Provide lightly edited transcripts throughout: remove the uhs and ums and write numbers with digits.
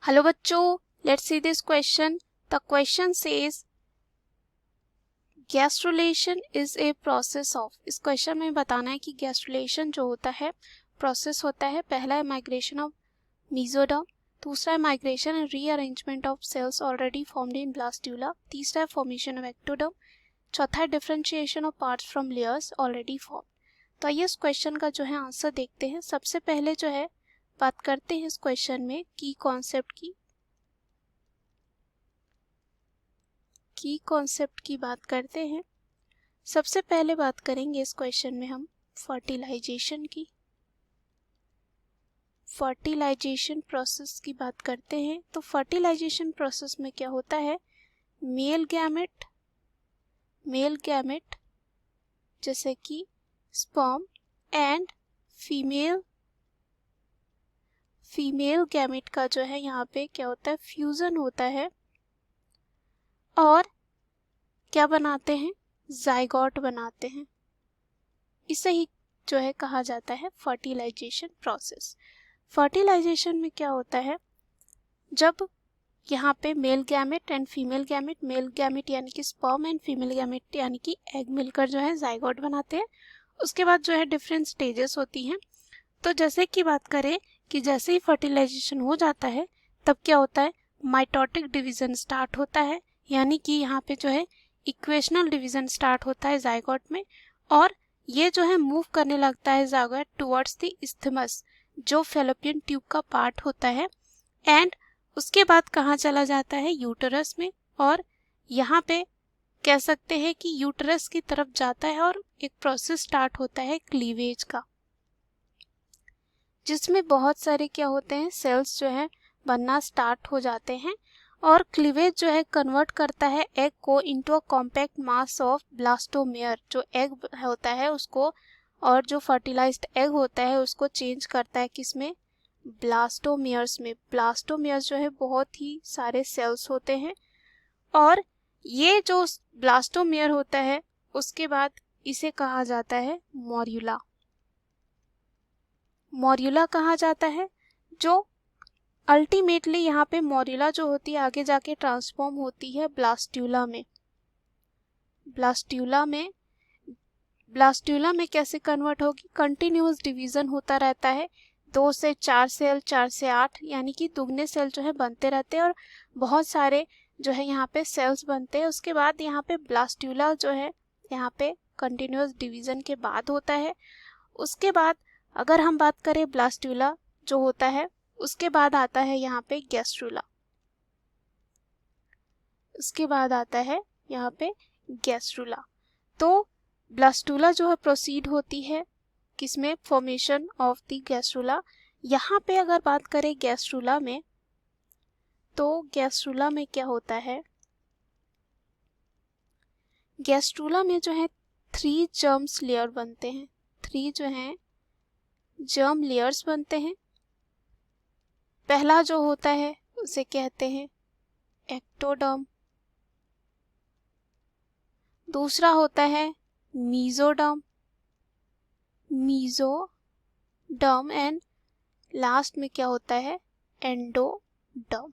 Hello बच्चों, let's see this question. The question says gastrulation is a process of. इस question में बताना है कि गैस्ट्रुलेशन जो होता है प्रोसेस होता है. पहला है माइग्रेशन ऑफ मेसोडर्म, दूसरा है migration and rearrangement of cells already formed in blastula, तीसरा है फॉर्मेशन ऑफ एक्टोडर्म, चौथा है differentiation of parts from layers already form. तो आइए इस क्वेश्चन का जो है आंसर देखते हैं. सबसे पहले जो है बात करते हैं इस क्वेश्चन में की कॉन्सेप्ट की बात करते हैं. सबसे पहले बात करेंगे इस क्वेश्चन में हम फर्टिलाइजेशन प्रोसेस की बात करते हैं. तो फर्टिलाइजेशन प्रोसेस में क्या होता है, मेल गैमेट जैसे कि स्पर्म एंड फीमेल गैमेट का जो है यहाँ पे क्या होता है, फ्यूजन होता है और क्या बनाते हैं, जाइगोट बनाते हैं. इसे ही जो है कहा जाता है फर्टिलाइजेशन प्रोसेस. फर्टिलाइजेशन में क्या होता है, जब यहाँ पे male gamete and female gamete, male gamete यानी कि स्पर्म एंड फीमेल गैमेट यानी कि एग मिलकर जो है जाइगोट बनाते हैं. उसके बाद जो है डिफरेंट स्टेजेस होती हैं. तो जैसे कि बात करें कि जैसे ही फर्टिलाइजेशन हो जाता है तब क्या होता है, माइटोटिक डिवीजन स्टार्ट होता है, यानी कि यहाँ पे जो है इक्वेशनल डिवीजन स्टार्ट होता है जाइगोट में, और ये जो है मूव करने लगता है जाइगोट टुवर्ड्स द इस्थमस जो फैलोपियन ट्यूब का पार्ट होता है. एंड उसके बाद कहाँ चला जाता है, यूटरस में, और यहाँ पे कह सकते हैं कि यूटरस की तरफ जाता है और एक प्रोसेस स्टार्ट होता है क्लीवेज का, जिसमें बहुत सारे क्या होते हैं, सेल्स जो है बनना स्टार्ट हो जाते हैं. और क्लीवेज जो है कन्वर्ट करता है एग को into a compact mass of blastomere. जो एग होता है उसको, और जो फर्टिलाइज्ड एग होता है उसको चेंज करता है किसमें, ब्लास्टोमेयर्स में. ब्लास्टोमेयर्स जो है बहुत ही सारे सेल्स होते हैं, और ये जो ब्लास्टोमेयर होता है उसके बाद इसे कहा जाता है मॉर्यूला कहा जाता है, जो अल्टीमेटली यहाँ पे मॉर्यूला जो होती है आगे जाके ट्रांसफॉर्म होती है ब्लास्टुला में कैसे कन्वर्ट होगी, कंटिन्यूअस डिवीजन होता रहता है. 2 से 4 सेल, 4 से 8, यानी कि दुगने सेल जो है बनते रहते हैं और बहुत सारे जो है यहाँ पे सेल्स बनते हैं. उसके बाद यहाँ पे ब्लास्टुला जो है यहाँ पे कंटिन्यूअस डिवीजन के बाद होता है. उसके बाद अगर हम बात करें ब्लास्टुला जो होता है, उसके बाद आता है यहाँ पे गैस्ट्रुला. तो ब्लास्टुला जो है प्रोसीड होती है किसमें, फॉर्मेशन ऑफ द गैस्ट्रुला. यहाँ पे अगर बात करें गैस्ट्रुला में, तो गैस्ट्रुला में क्या होता है, गैस्ट्रुला में जो है 3 जर्म्स लेयर बनते हैं, 3 जो हैं जर्म लेयर्स बनते हैं. पहला जो होता है उसे कहते हैं एक्टोडर्म, दूसरा होता है मेसोडर्म एंड लास्ट में क्या होता है, एंडोडर्म.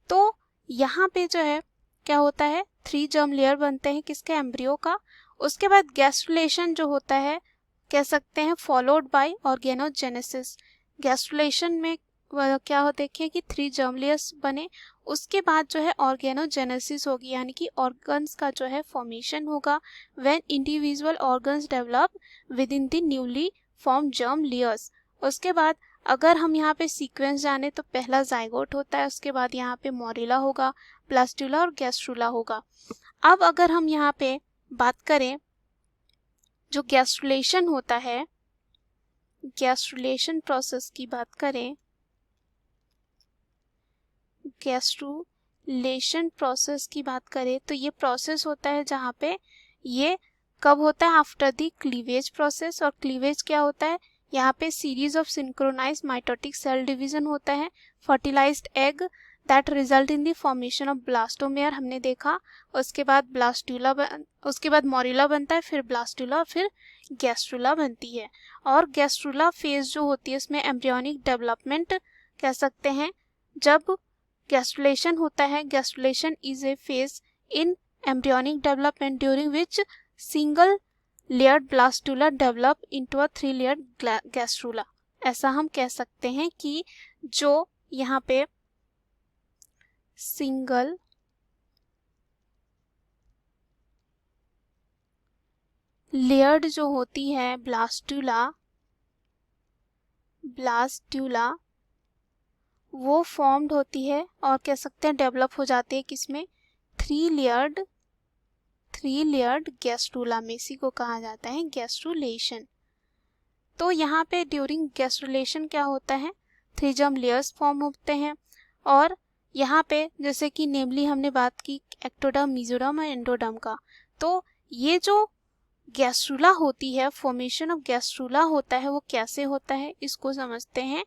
तो यहाँ पे जो है क्या होता है, 3 जर्म लेयर बनते हैं किसके, एम्ब्रियो का. उसके बाद गैस्ट्रुलेशन जो होता है कह सकते हैं फॉलोड बाय ऑर्गेनोजेनेसिस. गैस्ट्रुलेशन में क्या हो, देखिए कि 3 जर्म लेयर्स बने, उसके बाद जो है ऑर्गेनोजेनेसिस होगी, यानी कि ऑर्गन्स का जो है फॉर्मेशन होगा. When individual organs develop with in the newly form germ layers. उसके बाद अगर हम यहाँ पे सीक्वेंस जाने तो पहला जाइगोट होता है, उसके बाद यहाँ पे मॉर्यूला होगा, ब्लास्टुला और गैस्ट्रुला होगा. अब अगर हम यहाँ पे बात करें जो गैस्ट्रुलेशन होता है, गैस्ट्रुलेशन प्रोसेस की बात करें, तो ये प्रोसेस होता है जहाँ पे ये कब होता है, आफ्टर द क्लीवेज प्रोसेस. और क्लीवेज क्या होता है, यहाँ पे series of synchronised mitotic cell division होता है. Fertilised egg that result in the formation of blastomere हमने देखा. उसके बाद मॉर्यूला बनता है, फिर ब्लास्टुला, फिर गैस्ट्रुला बनती है. और गैस्ट्रुला फेज जो होती है इसमें एम्ब्रियोनिक डेवलपमेंट कह सकते हैं जब गैस्ट्रुलेशन होता है, gastrulation is A phase in embryonic development during which single layered blastula develop into a 3 layered gastrula. ऐसा हम कह सकते हैं कि जो यहाँ पे सिंगल लेयर्ड जो होती है ब्लास्टुला वो फॉर्म्ड होती है और कह सकते हैं डेवलप हो जाती है किसमें, 3 लेयर्ड गैस्ट्रुला में। इसी को कहा जाता है गैस्ट्रुलेशन। तो यहाँ पे ड्यूरिंग गैस्ट्रुलेशन क्या होता है, 3 जर्म लेयर्स फॉर्म होते हैं। और यहाँ पे जैसे कि नेमली हमने बात की एक्टोडर्म, मेसोडर्म और एंडोडर्म का, तो ये जो गैस्ट्रुला होती है, फॉर्मेशन ऑफ गैस्ट्रुला होता है, वो कैसे होता है इसको समझते हैं।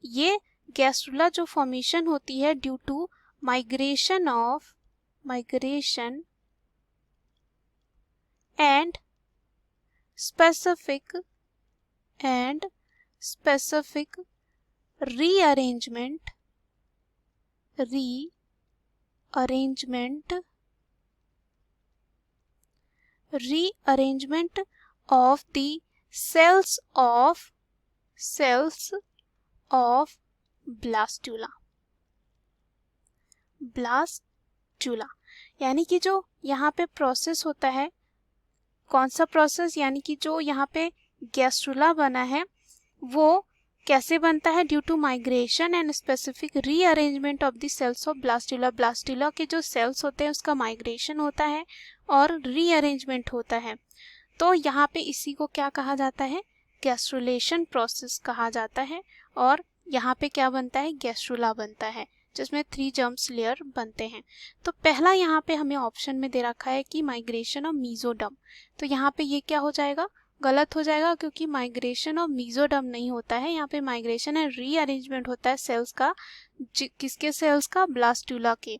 ये गैस्ट्रुला जो फॉर्मेशन होती है due to migration and specific rearrangement of the cells of blastula। यानी कि जो यहाँ पे प्रोसेस होता है, कौन सा प्रोसेस, यानी कि जो यहाँ पे गैस्ट्रुला बना है वो कैसे बनता है, due to migration and specific rearrangement of the cells of blastula. Blastula के जो सेल्स होते हैं उसका माइग्रेशन होता है और रीअरेंजमेंट होता है। तो यहाँ पे इसी को क्या कहा जाता है, गैस्ट्रुलेशन प्रोसेस कहा जाता है। और यहाँ पे क्या बनता है, गैस्ट्रुला बनता है जिसमें 3 जर्म्स लेयर बनते हैं। तो पहला यहाँ पे हमें ऑप्शन में दे रखा है कि माइग्रेशन ऑफ मेसोडर्म, तो यहाँ पे ये क्या हो जाएगा, गलत हो जाएगा, क्योंकि माइग्रेशन ऑफ मेसोडर्म नहीं होता है। यहाँ पे माइग्रेशन एंड रीअरेंजमेंट होता है सेल्स का, किसके सेल्स का, ब्लास्टुला के।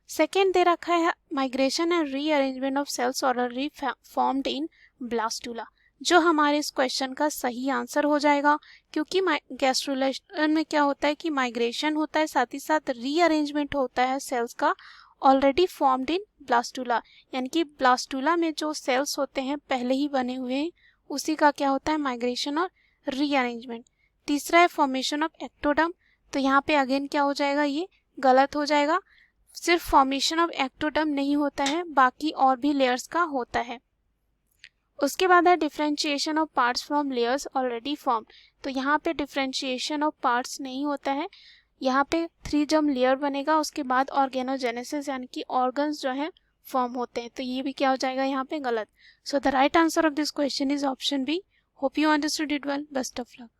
सेकेंड दे रखा है migration and rearrangement of cells already formed in blastula, जो हमारे इस क्वेश्चन का सही आंसर हो जाएगा, क्योंकि गैस्ट्रुलेशन में क्या होता है कि माइग्रेशन होता है, साथ ही साथ रीअरेंजमेंट होता है सेल्स का ऑलरेडी फॉर्म्ड इन ब्लास्टुला। यानी कि ब्लास्टुला में जो सेल्स होते हैं पहले ही बने हुए हैं, उसी का क्या होता है, माइग्रेशन और रीअरेंजमेंट। तीसरा है फॉर्मेशन ऑफ एक्टोडर्म, तो यहाँ पे अगेन क्या हो जाएगा, ये गलत हो जाएगा। सिर्फ फॉर्मेशन ऑफ एक्टोडर्म नहीं होता है, बाकी और भी लेयर्स का होता है। उसके बाद है differentiation of parts from layers already form, तो यहाँ पे डिफरेंशिएशन ऑफ पार्ट्स नहीं होता है, यहाँ पे 3 जर्म लेयर बनेगा, उसके बाद ऑर्गेनोजेनेसिस यानी कि ऑर्गन्स जो है फॉर्म होते हैं। तो ये भी क्या हो जाएगा यहाँ पे गलत। So the right answer of this question is option B. Hope you understood it well. Best of luck.